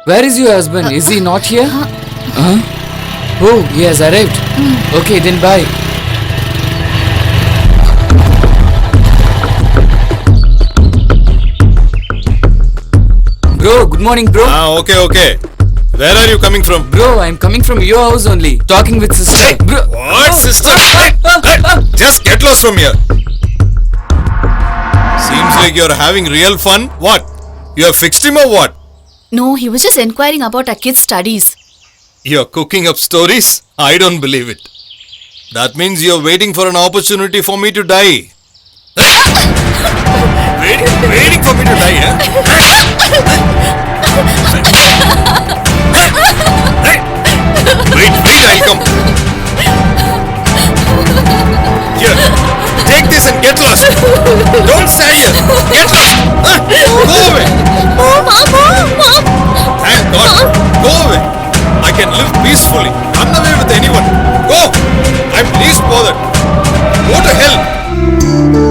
Where is your husband? Is he not here? Huh? Oh, he has arrived. Okay, then bye. Bro, good morning, bro. Okay. Where are you coming from? Bro, I'm coming from your house only. Talking with sister. Bro. What, sister? Hey, just get lost from here. Seems like you're having real fun. What? You have fixed him or what? No, he was just inquiring about our kids' studies. You're cooking up stories? I don't believe it. That means you're waiting for an opportunity for me to die. waiting for me to die, eh? Wait, I'll come. Here, take this and get lost. Don't stand here. Get lost. Go away. Mom! Thank God. Go away. I can live peacefully. Run away with anyone. Go. I'm least bothered. Go to hell.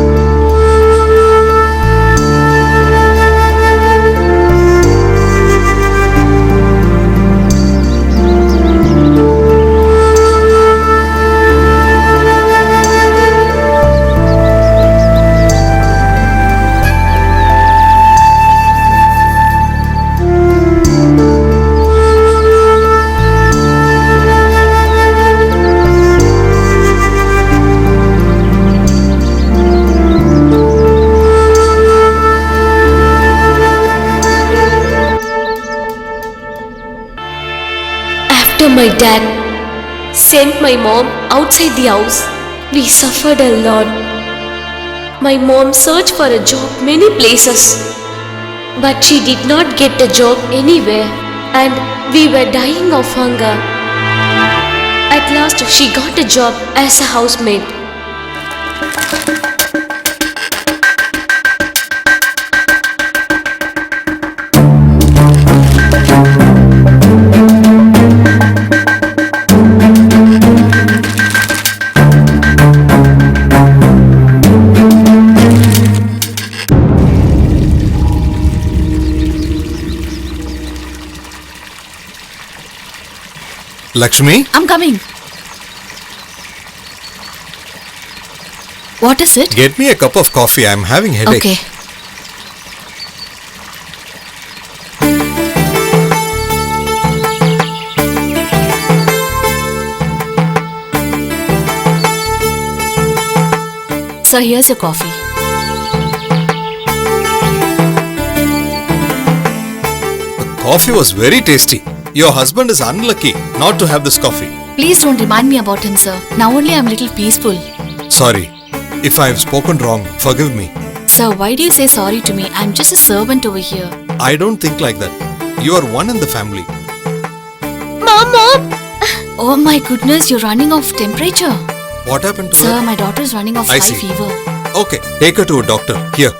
After my dad sent my mom outside the house, we suffered a lot. My mom searched for a job many places, but she did not get a job anywhere, and we were dying of hunger. At last, she got a job as a housemaid. Lakshmi? I'm coming. What is it? Get me a cup of coffee. I'm having headache. Okay. Sir, here's your coffee. The coffee was very tasty. Your husband is unlucky not to have this coffee. Please don't remind me about him, sir. Now only I'm a little peaceful. Sorry. If I have spoken wrong, forgive me. Sir, why do you say sorry to me? I'm just a servant over here. I don't think like that. You are one in the family. Mom! Oh my goodness, you're running off temperature. What happened to Sir, her? my daughter is running off I high see. fever. Okay, take her to a doctor. Here.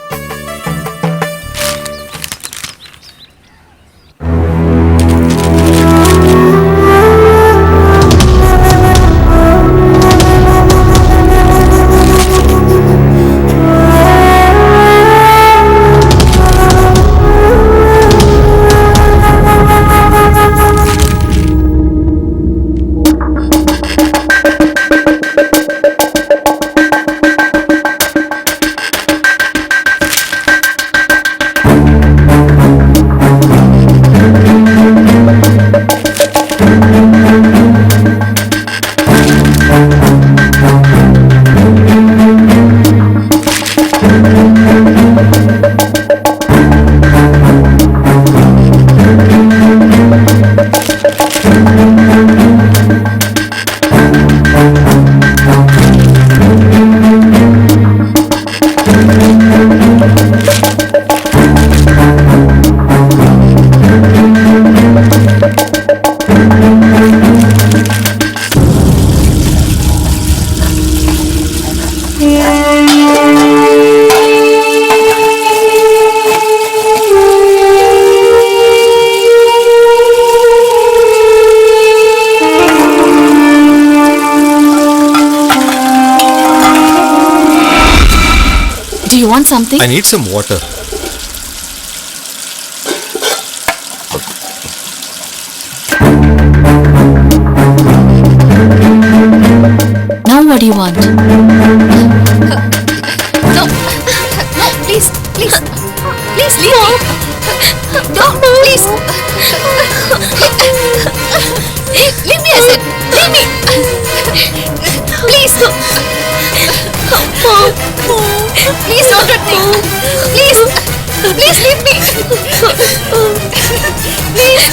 You want something? I need some water. Now what do you want? No, please, please, please leave me. No, please. Leave me, I said. Leave me. Please. Please don't hurt me. Please. Please leave me. Please.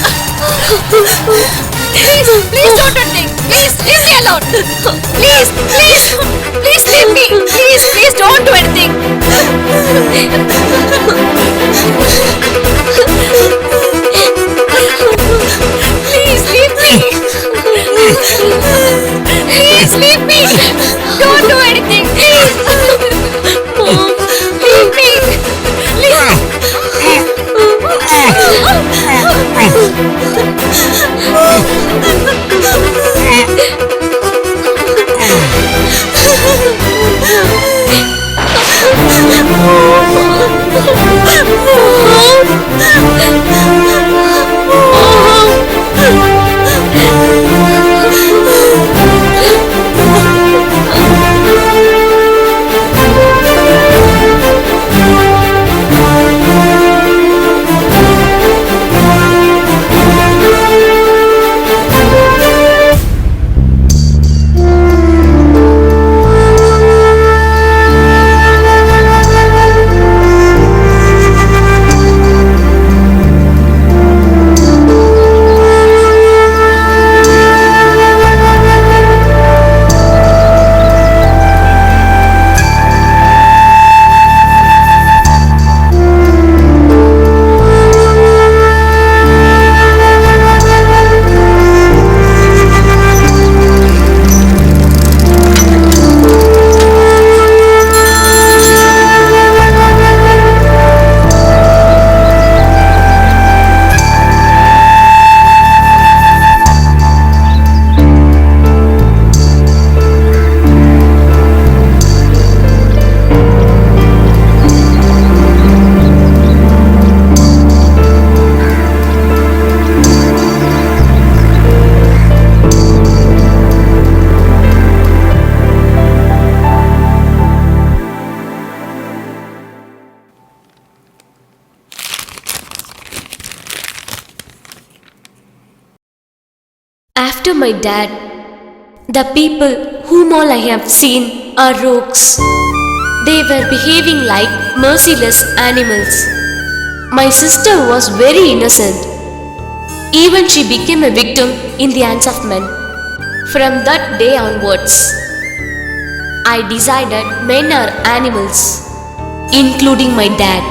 Please don't hurt me. Please leave me alone. Please, please. Please leave me. Please don't do anything. Please leave me. Please leave me. Don't do anything. Please. Mom, leave me. After my dad, the people whom all I have seen are rogues. They were behaving like merciless animals. My sister was very innocent. Even she became a victim in the hands of men. From that day onwards, I decided men are animals, including my dad.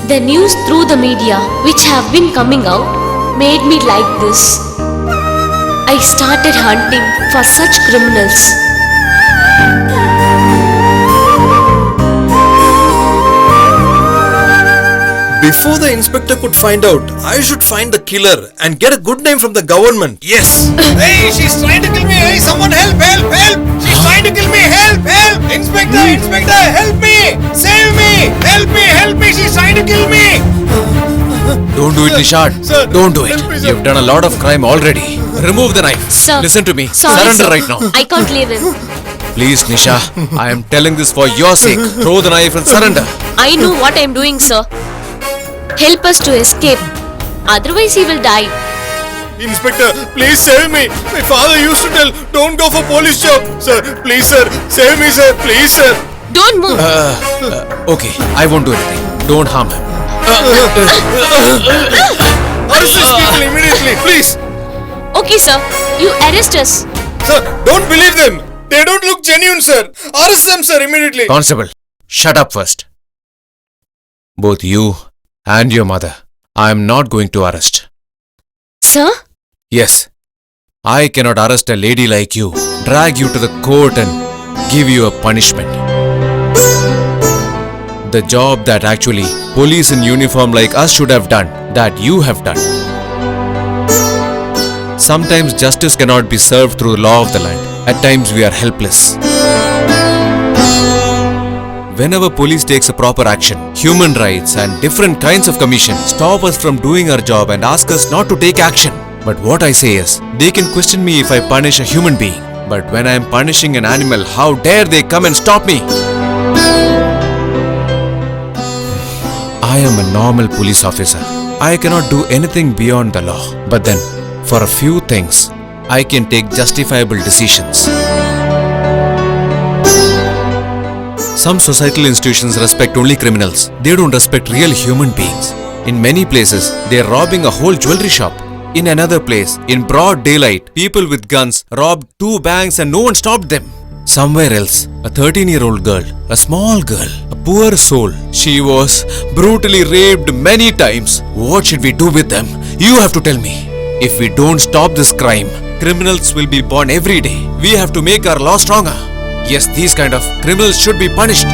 The news through the media which have been coming out made me like this. I started hunting for such criminals. Before the inspector could find out, I should find the killer and get a good name from the government. Yes! Hey, she's trying to kill me! Hey, someone help! Help! Help! She's trying to kill me! Help! Help! Inspector! Inspector! Help me! Save me! Help me! Help me! She's trying to kill me! Don't do it, Nishad. Sir, Don't do it. help me, sir. You've done a lot of crime already. Remove the knife. Sir. Listen to me. Sorry, Surrender sir. right now. I can't leave him. Please, Nisha. I am telling this for your sake. Throw the knife and surrender. I know what I am doing, sir. Help us to escape. Otherwise, he will die. Inspector, please save me. My father used to tell, don't go for police job. Sir, please, sir. Save me, sir. Please, sir. Don't move. Okay, I won't do anything. Don't harm him. Arrest these people immediately, please. Okay, sir. You arrest us. Sir, don't believe them. They don't look genuine, sir. Arrest them, sir, immediately. Constable, shut up first. Both you and your mother, I am not going to arrest. Sir? Yes, I cannot arrest a lady like you, drag you to the court and give you a punishment. The job that actually police in uniform like us should have done, that you have done. Sometimes justice cannot be served through the law of the land. At times we are helpless. Whenever police takes a proper action, human rights and different kinds of commission stop us from doing our job and ask us not to take action. But what I say is, they can question me if I punish a human being. But when I am punishing an animal, how dare they come and stop me? I am a normal police officer. I cannot do anything beyond the law. But then, for a few things, I can take justifiable decisions. Some societal institutions respect only criminals. They don't respect real human beings. In many places, they are robbing a whole jewelry shop. In another place, in broad daylight, people with guns robbed 2 banks and no one stopped them. Somewhere else, a 13-year-old girl, a small girl, a poor soul, she was brutally raped many times. What should we do with them? You have to tell me. If we don't stop this crime, criminals will be born every day. We have to make our law stronger. Yes, these kind of criminals should be punished.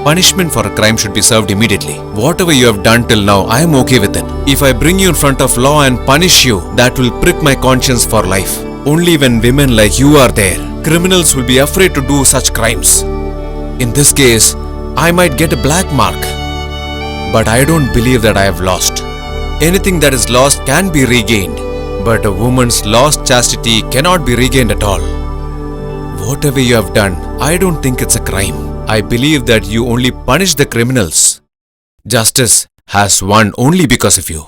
Punishment for a crime should be served immediately. Whatever you have done till now, I am okay with it. If I bring you in front of law and punish you, that will prick my conscience for life. Only when women like you are there, criminals will be afraid to do such crimes. In this case, I might get a black mark. But I don't believe that I have lost. Anything that is lost can be regained. But a woman's lost chastity cannot be regained at all. Whatever you have done, I don't think it's a crime. I believe that you only punish the criminals. Justice has won only because of you.